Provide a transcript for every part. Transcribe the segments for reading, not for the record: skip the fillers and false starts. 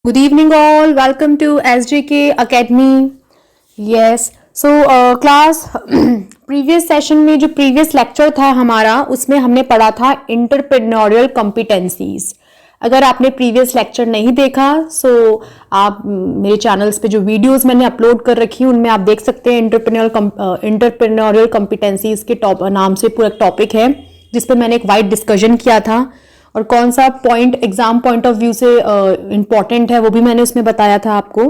Good evening all, welcome to SJK Academy. Yes, so class previous session में जो previous lecture था हमारा उसमें हमने पढ़ा था entrepreneurial competencies. अगर आपने previous lecture नहीं देखा so आप मेरे channels पे जो videos मैंने upload कर रखी हैं उनमें आप देख सकते हैं entrepreneurial competencies के नाम से पूरा topic है जिस पे मैंने एक वाइड डिस्कशन किया था और कौन सा point exam point of view से इम्पॉर्टेंट है वो भी मैंने उसमें बताया था आपको.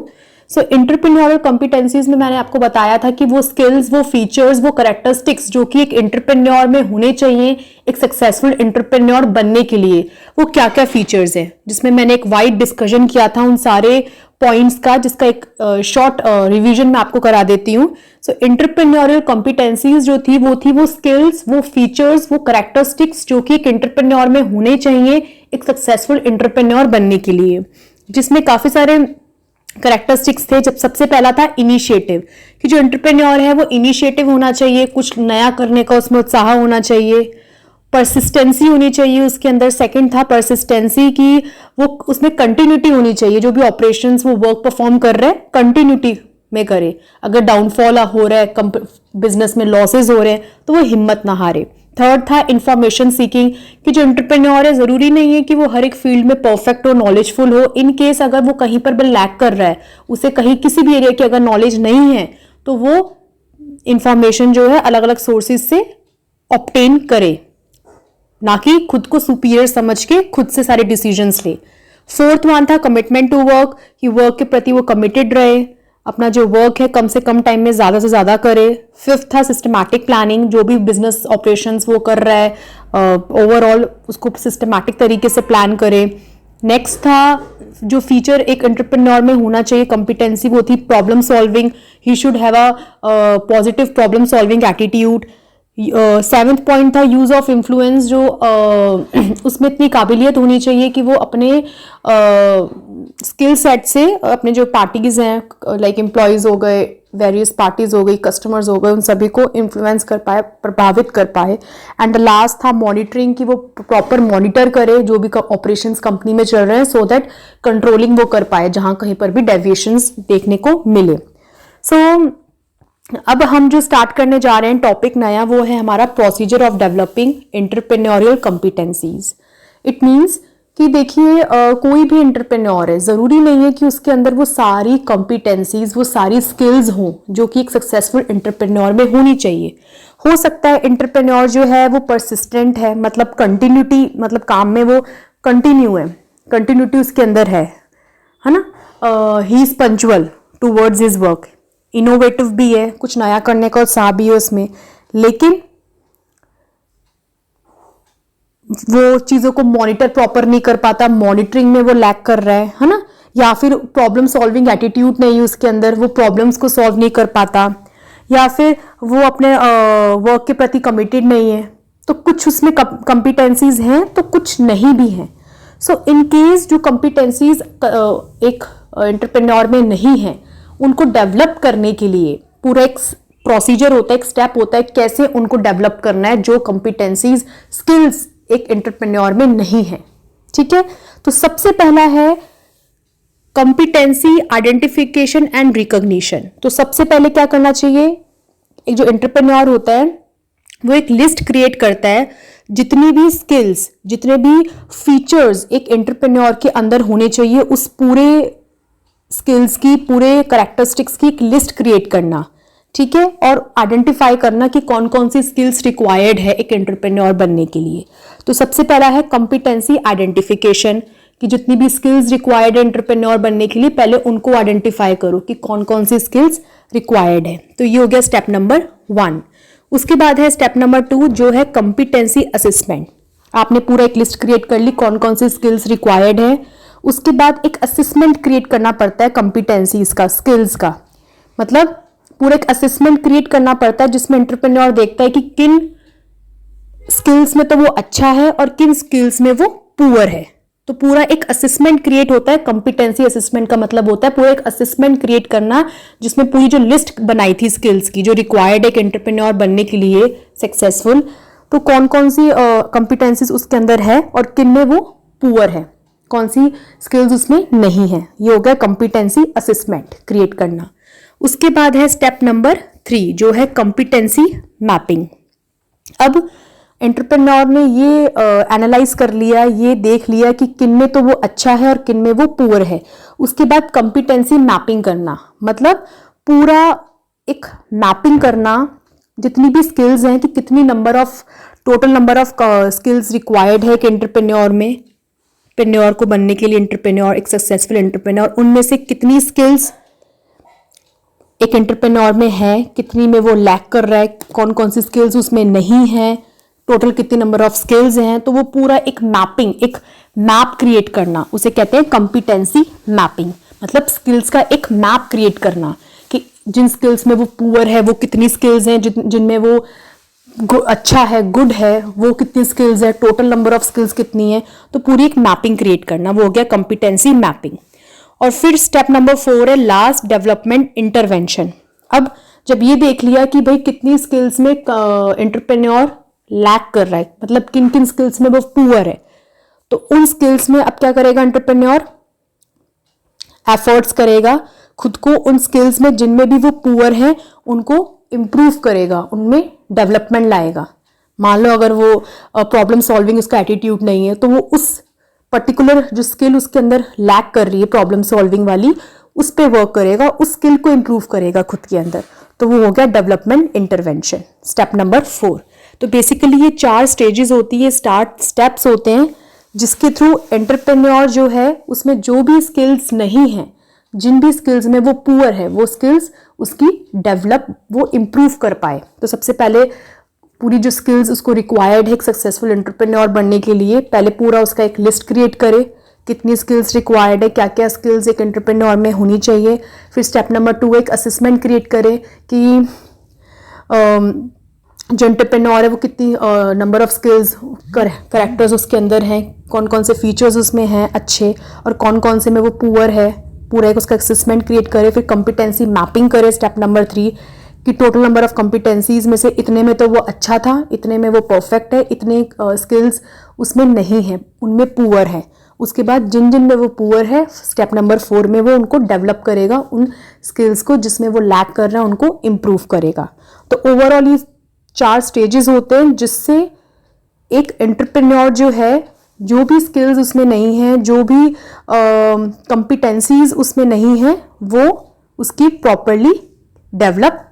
सो एंटरप्रेन्योरियल कॉम्पिटेंसीज में मैंने आपको बताया था कि वो स्किल्स, वो फीचर्स, वो कैरेक्टरिस्टिक्स जो कि एक एंटरप्रेन्योर में होने चाहिए एक सक्सेसफुल एंटरप्रेन्योर बनने के लिए, वो क्या क्या फीचर्स हैं, जिसमें मैंने एक वाइड डिस्कशन किया था उन सारे पॉइंट्स का, जिसका एक शॉर्ट रिवीजन मैं आपको करा देती हूँ. सो एंटरप्रेन्योरियल कॉम्पिटेंसीज जो थी वो स्किल्स, वो फीचर्स, वो कैरेक्टरिस्टिक्स जो कि एक एंटरप्रेन्योर में होने चाहिए एक सक्सेसफुल एंटरप्रेन्योर बनने के लिए, जिसमें काफी सारे कैरेक्टरिस्टिक्स थे. जब सबसे पहला था इनिशिएटिव, कि जो एंटरप्रेन्योर है वो इनिशिएटिव होना चाहिए, कुछ नया करने का उसमें उत्साह होना चाहिए, परसिस्टेंसी होनी चाहिए उसके अंदर. सेकंड था परसिस्टेंसी की वो उसमें कंटिन्यूटी होनी चाहिए, जो भी ऑपरेशंस वो वर्क परफॉर्म कर रहे हैं कंटिन्यूटी में करे. अगर डाउनफॉल हो रहा है, बिजनेस में लॉसेस हो रहे हैं तो वो हिम्मत ना हारे. थर्ड था इंफॉर्मेशन सीकिंग, कि जो एंटरप्रेन्योर है जरूरी नहीं है कि वो हर एक फील्ड में परफेक्ट हो, नॉलेजफुल हो. इन केस अगर वो कहीं पर भी लैक कर रहा है, उसे कहीं किसी भी एरिया की अगर नॉलेज नहीं है तो वो इंफॉर्मेशन जो है अलग अलग सोर्सेज से ऑब्टेन करे, ना कि खुद को सुपीरियर समझ के खुद से सारे डिसीजंस ले. फोर्थ वन था कमिटमेंट टू वर्क, कि वर्क के प्रति वो कमिटेड रहे, अपना जो वर्क है कम से कम टाइम में ज्यादा से ज्यादा करे. फिफ्थ था सिस्टमैटिक प्लानिंग, जो भी बिजनेस ऑपरेशंस वो कर रहा है ओवरऑल उसको सिस्टमैटिक तरीके से प्लान करे. नेक्स्ट था जो फीचर एक एंटरप्रेन्योर में होना चाहिए कॉम्पिटेंसी, वो थी problem solving. He should have a positive problem solving attitude. Seventh point था यूज ऑफ इन्फ्लुएंस, जो उसमें इतनी काबिलियत होनी चाहिए कि वो अपने स्किल सेट से अपने जो पार्टीज हैं लाइक एम्प्लॉयज हो गए, वेरियस पार्टीज हो गई, कस्टमर्स हो गए, उन सभी को इन्फ्लुएंस कर पाए, प्रभावित कर पाए. एंड द लास्ट था मॉनिटरिंग, कि वो प्रॉपर मॉनिटर करे जो भी ऑपरेशंस कंपनी में चल रहे हैं, सो दैट कंट्रोलिंग वो कर पाए जहां कहीं पर भी डेविएशंस देखने को मिले. सो अब हम जो स्टार्ट करने जा रहे हैं टॉपिक नया, वो है हमारा procedure of developing entrepreneurial competencies. It means कि देखिए कोई भी एंटरप्रेन्योर है, जरूरी नहीं है कि उसके अंदर वो सारी कॉम्पिटेंसीज, वो सारी स्किल्स हों जो कि एक सक्सेसफुल एंटरप्रेन्योर में होनी चाहिए. हो सकता है एंटरप्रेन्योर जो है वो परसिस्टेंट है, मतलब कंटिन्यूटी, मतलब काम में वो कंटिन्यू है, कंटिन्यूटी उसके अंदर है ना. He is punctual towards his work, innovative भी है, कुछ नया करने का उत्साह भी है उसमें, लेकिन वो चीजों को मॉनिटर प्रॉपर नहीं कर पाता, मॉनिटरिंग में वो लैक कर रहा है ना. या फिर प्रॉब्लम सॉल्विंग एटीट्यूड नहीं है उसके अंदर, वो प्रॉब्लम्स को सॉल्व नहीं कर पाता, या फिर वो अपने वर्क के प्रति कमिटेड नहीं है. तो कुछ उसमें कॉम्पिटेंसीज हैं तो कुछ नहीं भी हैं. सो इन केस जो कॉम्पिटेंसीज एक एंटरप्रेन्योर में नहीं है, उनको डेवलप करने के लिए पूरा एक प्रोसीजर होता है, एक स्टेप होता है कैसे उनको डेवलप करना है, जो कॉम्पिटेंसीज, स्किल्स एक एंटरप्रेन्योर में नहीं है. ठीक है, तो सबसे पहला है कॉम्पिटेंसी आइडेंटिफिकेशन एंड रिकॉग्निशन. तो सबसे पहले क्या करना चाहिए, एक जो एंटरप्रेन्योर होता है वो एक लिस्ट क्रिएट करता है, जितनी भी स्किल्स, जितने भी फीचर्स एक एंटरप्रेन्योर के अंदर होने चाहिए, उस पूरे स्किल्स की, पूरे कैरेक्टरिस्टिक्स की एक लिस्ट क्रिएट करना. ठीक है, और आइडेंटिफाई करना कि कौन कौन सी स्किल्स रिक्वायर्ड है एक एंटरप्रेन्योर बनने के लिए. तो सबसे पहला है कॉम्पिटेंसी आइडेंटिफिकेशन, कि जितनी भी स्किल्स रिक्वायर्ड है एंटरप्रेन्योर बनने के लिए पहले उनको आइडेंटिफाई करो कि कौन कौन सी स्किल्स रिक्वायर्ड है. तो ये हो गया स्टेप नंबर 1. उसके बाद है स्टेप नंबर 2 जो है कॉम्पिटेंसी असेसमेंट. आपने पूरा एक लिस्ट क्रिएट कर ली कौन कौन सी स्किल्स रिक्वायर्ड है. उसके बाद एक असेसमेंट क्रिएट करना पड़ता है कॉम्पिटेंसीज का, स्किल्स का, मतलब पूरा एक असेसमेंट क्रिएट करना पड़ता है जिसमें एंटरप्रेन्योर देखता है कि किन स्किल्स में तो वो अच्छा है और किन स्किल्स में वो पुअर है. तो पूरा एक असेसमेंट क्रिएट होता है. कॉम्पिटेंसी असेसमेंट का मतलब होता है पूरा एक असेसमेंट क्रिएट करना, जिसमें पूरी जो लिस्ट बनाई थी स्किल्स की जो रिक्वायर्ड है एक एंटरप्रेन्योर बनने के लिए सक्सेसफुल, तो कौन कौन सी कॉम्पिटेंसीज उसके अंदर है और किन में वो पुअर है. कौन सी स्किल्स उसमें नहीं है। ये हो गया कॉम्पिटेंसी असेसमेंट क्रिएट करना। उसके बाद है स्टेप नंबर 3 जो है कॉम्पिटेंसी मैपिंग। अब एंटरप्रेन्योर ने ये एनालाइज कर लिया, ये देख लिया कि किन में तो वो अच्छा है और किन में वो पुअर है। उसके बाद कॉम्पिटेंसी मैपिंग करना, मतलब पूरा एक मैपिंग करना जितनी भी स्किल्स हैं कि कितनी total number of skills required है कि एंटरप्रेन्योर को बनने के लिए, एंटरप्रेन्योर एक सक्सेसफुल एंटरप्रेन्योर, उनमें से कितनी स्किल्स एक एंटरप्रेन्योर में है, कितनी में वो लैक कर रहा है, कौन कौन सी स्किल्स उसमें नहीं है, टोटल कितनी नंबर ऑफ स्किल्स हैं। तो वो पूरा एक मैपिंग, एक मैप क्रिएट करना, उसे कहते हैं कॉम्पिटेंसी मैपिंग। मतलब स्किल्स का एक मैप क्रिएट करना कि जिन स्किल्स में वो पुअर है वो कितनी स्किल्स हैं, जिनमें वो अच्छा है, गुड है, वो कितनी स्किल्स है, टोटल नंबर ऑफ स्किल्स कितनी है। तो पूरी एक मैपिंग क्रिएट करना, वो हो गया कॉम्पिटेंसी मैपिंग। और फिर स्टेप नंबर 4 है लास्ट डेवलपमेंट इंटरवेंशन। अब जब ये देख लिया कि भाई कितनी स्किल्स में एंटरप्रेन्योर लैक कर रहा है, मतलब किन किन स्किल्स में वो पुअर है, तो उन स्किल्स में अब क्या करेगा एंटरप्रेन्योर, एफर्ट्स करेगा खुद को उन स्किल्स में जिनमें भी वो पुअर है उनको इम्प्रूव करेगा, उनमें डेवलपमेंट लाएगा। मान लो अगर वो प्रॉब्लम सॉल्विंग उसका एटीट्यूड नहीं है तो वो उस पर्टिकुलर जो स्किल उसके अंदर लैक कर रही है प्रॉब्लम सॉल्विंग वाली, उस पर वर्क करेगा, उस स्किल को इम्प्रूव करेगा खुद के अंदर। तो वो हो गया डेवलपमेंट इंटरवेंशन, स्टेप नंबर 4। तो बेसिकली ये 4 स्टेजेस होती है, स्टेप्स होते हैं जिसके थ्रू एंटरप्रेन्योर जो है उसमें जो भी स्किल्स नहीं हैं, जिन भी स्किल्स में वो पुअर है, वो स्किल्स उसकी डेवलप, वो इम्प्रूव कर पाए। तो सबसे पहले पूरी जो स्किल्स उसको रिक्वायर्ड है एक सक्सेसफुल एंटरप्रेन्योर बनने के लिए, पहले पूरा उसका एक लिस्ट क्रिएट करे, कितनी स्किल्स रिक्वायर्ड है, क्या क्या स्किल्स एक एंटरप्रेन्योर में होनी चाहिए। फिर स्टेप नंबर 2 एक असेसमेंट क्रिएट करे कि जो एंटरप्रेन्योर है वो कितनी नंबर ऑफ स्किल्स, करेक्टर्स उसके अंदर हैं, कौन कौन से फीचर्स उसमें हैं अच्छे और कौन कौन से में वो पुअर है, पूरा एक उसका असेसमेंट क्रिएट करे। फिर कॉम्पिटेंसी मैपिंग करे स्टेप नंबर 3 कि टोटल नंबर ऑफ कॉम्पिटेंसीज में से इतने में तो वो अच्छा था, इतने में वो परफेक्ट है, इतने स्किल्स उसमें नहीं है, उनमें पुअर है। उसके बाद जिन जिन में वो पुअर है स्टेप नंबर 4 में वो उनको डेवलप करेगा, उन स्किल्स को जिसमें वो लैक कर रहा है उनको इम्प्रूव करेगा। तो ओवरऑल ये 4 स्टेजेस होते हैं जिससे एक एंटरप्रेन्योर जो है, जो भी स्किल्स उसमें नहीं है, जो भी कॉम्पिटेंसीज उसमें नहीं है, वो उसकी प्रॉपरली डेवलप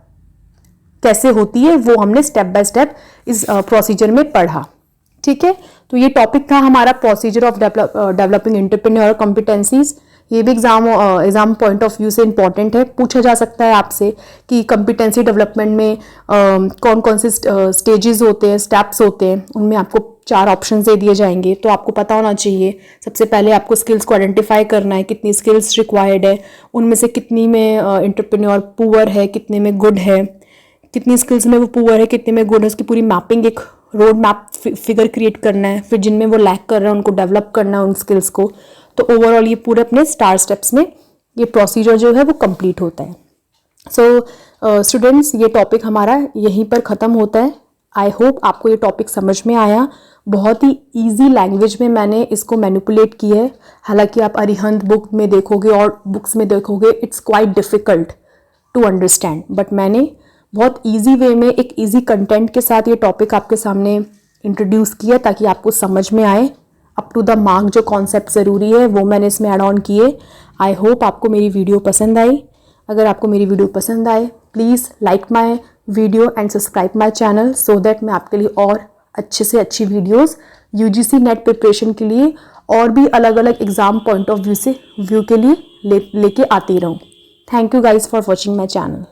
कैसे होती है वो हमने स्टेप बाय स्टेप इस प्रोसीजर में पढ़ा। ठीक है, तो ये टॉपिक था हमारा procedure of developing entrepreneur competencies. ये भी एग्जाम पॉइंट ऑफ व्यू से इंपॉर्टेंट है, पूछा जा सकता है आपसे कि कॉम्पिटेंसी डेवलपमेंट में कौन कौन से स्टेजेस होते हैं, स्टेप्स होते हैं, उनमें आपको 4 ऑप्शन दे दिए जाएंगे। तो आपको पता होना चाहिए सबसे पहले आपको स्किल्स को आइडेंटिफाई करना है, कितनी स्किल्स रिक्वायर्ड है, उनमें से कितनी में एंटरप्रेन्योर पुअर है, कितने में गुड है, कितनी स्किल्स में वो पुअर है, कितने में गुड है, उसकी पूरी मैपिंग, एक रोड मैप फिगर क्रिएट करना है। फिर जिनमें वो लैक कर रहे हैं उनको डेवलप करना है उन स्किल्स को। तो ओवरऑल ये पूरे अपने स्टार स्टेप्स में ये प्रोसीजर जो है वो कंप्लीट होता है। सो स्टूडेंट्स, ये टॉपिक हमारा यहीं पर ख़त्म होता है। आई होप आपको ये टॉपिक समझ में आया। बहुत ही ईजी लैंग्वेज में मैंने इसको मैनिपुलेट की है। हालांकि आप अरिहंत बुक में देखोगे और बुक्स में देखोगे it's quite difficult to understand, but मैंने बहुत ईजी वे में एक ईजी कंटेंट के साथ ये टॉपिक आपके सामने इंट्रोड्यूस किया ताकि आपको समझ में आए। अप टू द मार्क जो कॉन्सेप्ट ज़रूरी है वो मैंने इसमें ऐड ऑन किए। आई होप आपको मेरी वीडियो पसंद आई। अगर आपको मेरी वीडियो पसंद आए please like my video and subscribe my channel so that मैं आपके लिए और अच्छे से अच्छी वीडियोस यूजीसी नेट प्रिपरेशन के लिए और भी अलग अलग एग्ज़ाम पॉइंट ऑफ व्यू के लिए लेके आती रहूँ। Thank you guys for watching my channel.